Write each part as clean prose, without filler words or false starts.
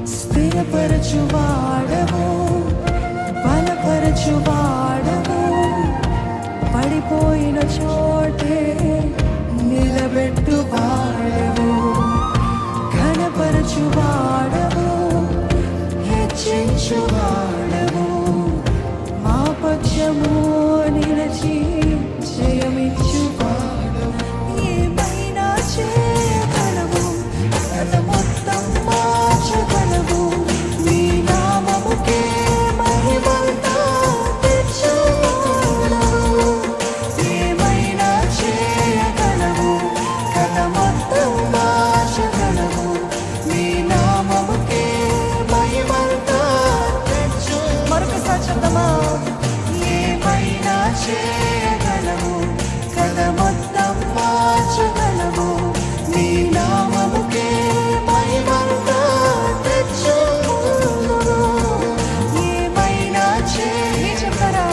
స్థిరపరచువాడవు, బలపరచువాడవు, పడిపోయిన చోటే నిలబెట్టువాడవు, ఘనపరచువాడవు, హెచ్చించువాడవు, మా పక్షము నిలచి జయమిచ్చువాడవు. ఏమైనా చేయగలవు, కథ మొత్తం మార్చగలవు, నీ నామముకే మహిమంతా తెచ్చువాడవు. ఏమైనా చేయగలవు, కథ మొత్తం మార్చగలవు, నీ నామముకే మహిమంతా తెచ్చు. మరొకసారి చెప్తామా? ఏమైనా చేయగలవు, కథ మొత్తం మార్చగలవు, నీ నామముకే మహిమంతా తెచ్చుకొనుము. ఏమైనా చెప్పరా?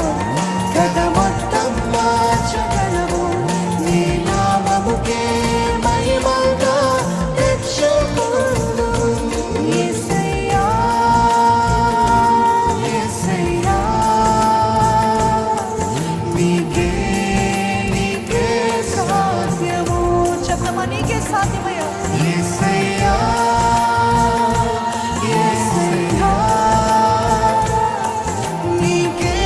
కథ మొత్తం మార్చగలవు, నీ నామముకే మహిమంతా తెచ్చుకొనుము. యేసయ్యా, యేసయ్యా, నీకే సాధ్యము. చెప్తామా? నీకే సాధ్యమయ్యా. యేసయ్యా, యేసయ్యా, నీకే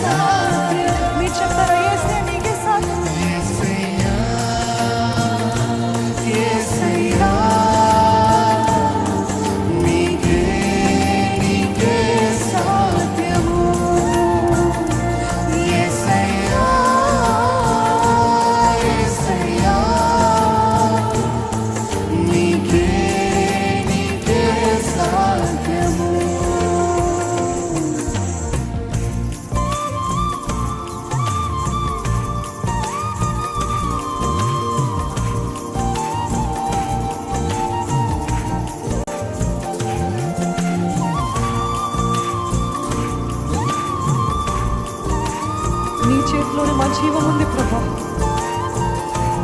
సాధ్యం. మీరు చెప్తారా? యేసయ్యా, నీకే సాధ్యం. యేసయ్యా, యేసయ్యా, నీకే సాధ్యము. యేసయ్యా, యేసయ్యా, నీకే సాధ్యము. నీ చేతిలోనే మా జీవం ఉంది ప్రభా.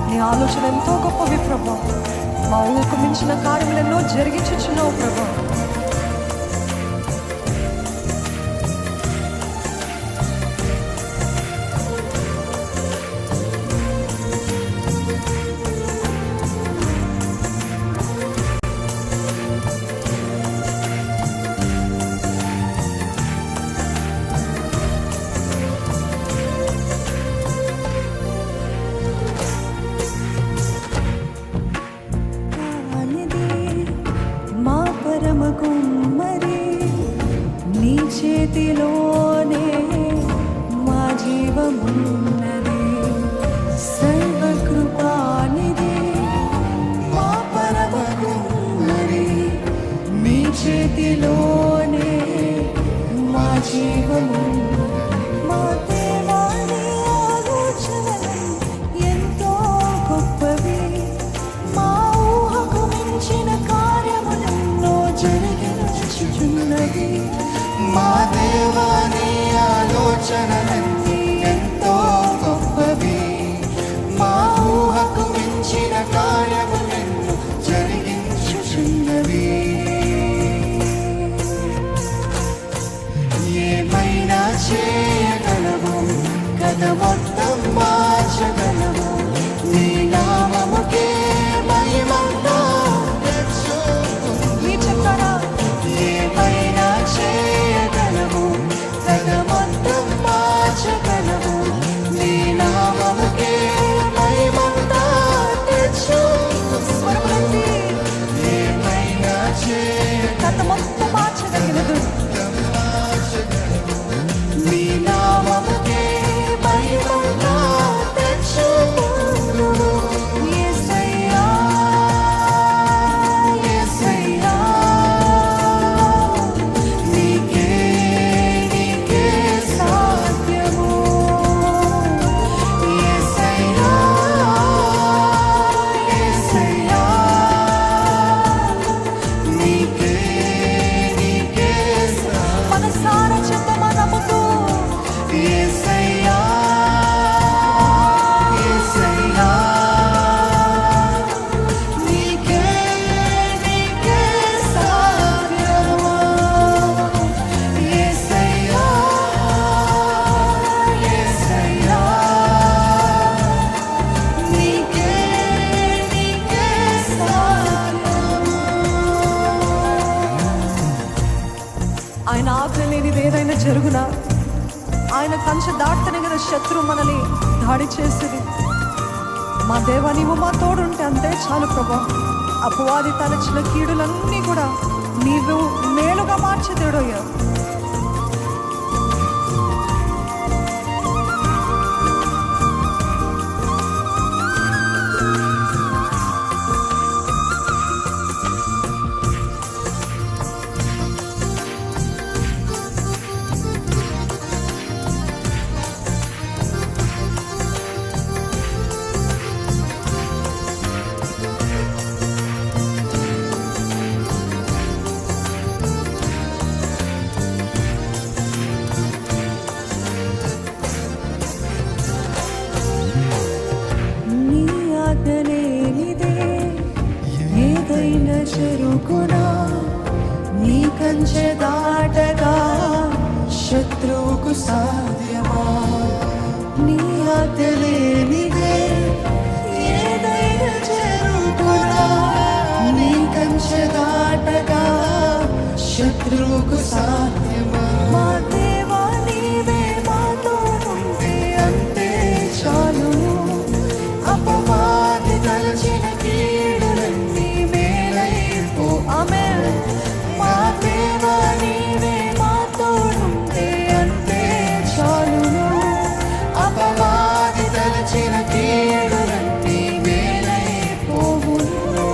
నీ ఆలోచన ఎంతో గొప్పవి ప్రభా. మా ఊహకు మించిన కార్యములెన్నో జరిగించుచున్నావు ప్రభా. మా పరమ కుమ్మరి, నీ చేతిలోనే మా జీవమున్నది. సర్వకృపానిధి మా పరమ కుమ్మరి, నీ చేతిలోనే మా జీవము. మా దేవాని ఆలోచనలు ఎంతో గొప్పవి, మా ఊహకు మించిన కార్యములెన్నో జరిగించుచున్నది. మా దేవాని ఆలోచనలన్నీ ఎంతో గొప్పవి, మా ఊహకు మించిన కార్యములెన్నో జరిగించుచున్నవి. ఏమైనా చేయగలవు, కథ మొత్తం మార్చగలవు, నీ నామముకే మహిమంతా తెచ్చుకొనుము. మీరు చెప్తారా? ఏమైనా చేయగలవు, కథ మొత్తం మార్చగలవు, నీ నామముకే మహిమంతా తెచ్చుకొనుము. ఏమైనా ఆయన ఆజ్ఞ లేనిది ఏదైనా జరుగునా? ఆయన కంచె దాటితేనే కదా శత్రు మనల్ని దాడి చేసేది. మా దేవా, నీవు మా తోడుంటే అంతే చాలు ప్రభా. అపవాది తలచిన కీడులన్నీ కూడా నీవు మేలుగా మార్చే దేవుడయ్యా. ఏదైనా జరుగునా, నీ కంచె దాటగా శత్రువుకు సాధ్యమా? నీ ఆజ్ఞ లేనిదే ఏదైనా జరుగునా, నీ కంచె దాటగా శత్రువుకు సాధ్యమా? మా దేవా, నీవే మాతో ఉంటే అంతే చాలు. అపవాది తలచిన కీడులన్నీ మేలైపో. ఆమేన్. మా దేవా, నీవే మాతో ఉంటే అంతే చాలును. అపవాది తలచిన కీడులన్నీ మేలైపోవును.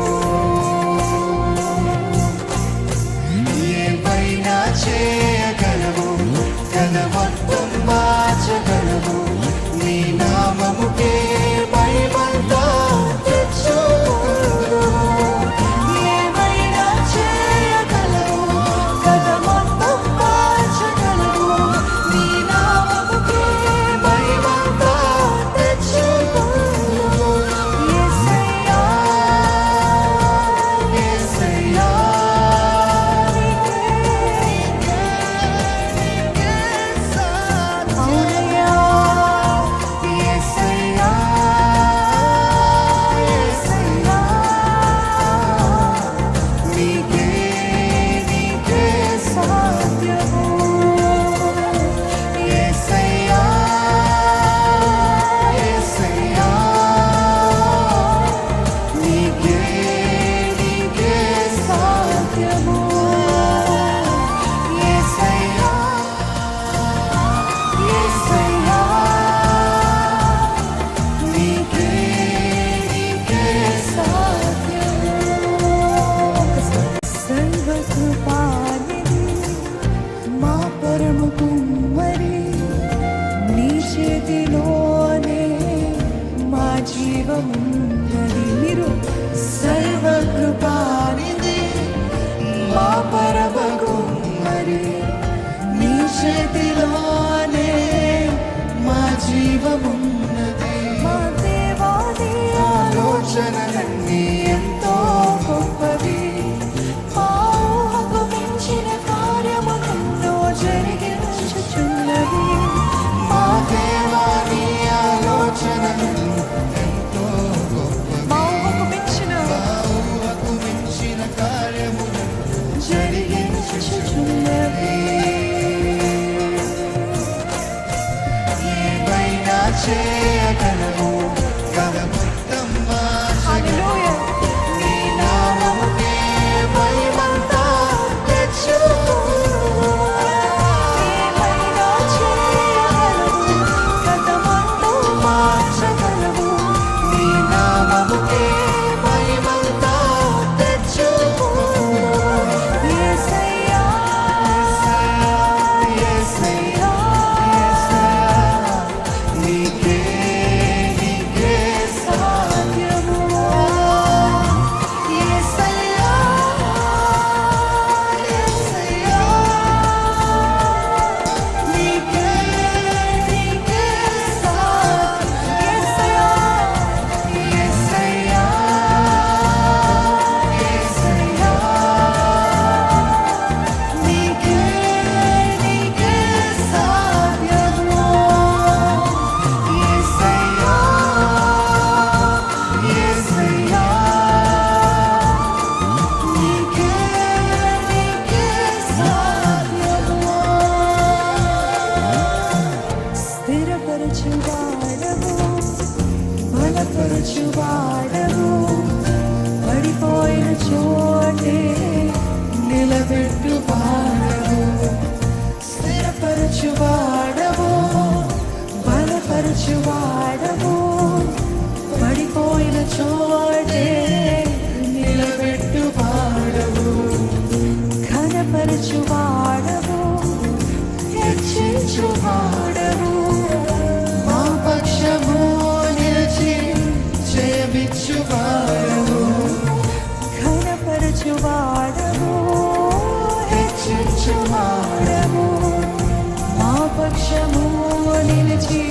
ఏమైనా చేయగలవు, తన మొత్తం మార్చగలవు. నీ నామముకే మహిమంతా తెచ్చుకొనుము. ఏమైనా చేయగలవు, తన మొత్తం మార్చగలవు. నీ నామముకే మహిమంతా తెచ్చుకొనుము. యేసయ్యా, యేసయ్యా, అవునయ్యా. యేసయ్యా, యేసయ్యా, నీకే సాధ్యము. యేసయ్యా, యేసయ్యా, నీకే సాధ్యము. యేసయ్యా, యేసయ్యా, నీకే సాధ్యము. సర్వకృపానిధి మా పరమ కుమ్మరి, నీ చేతిలోనే మా జీవమున్నది. మీరు సర్వకృపానిధి మా పరమ కుమ్మరి, నీ చేతిలోనే మా జీవమున్నది. మా దేవా, నీ ఆలోచనలన్నీ ఎంతో గొప్పవి. మా ఊహకు మించిన కార్యములెన్నో జరిగించుచున్నవి. మా దేవా, నీ ఆలోచనలు ఎంతో గొప్పవి. మా ఊహకు మించిన కార్యములను జరిగించుచున్నవి. ఏమైనా చేయగలవు, తన మొత్తం మార్చగలవు. ఘనపరచువాడవు హెచ్చించువాడవు మా పక్షము నిలిచి జయమిచ్చువాడవు ఘనపరచువాడవు హెచ్చించువాడవు మా పక్షము నిలిచి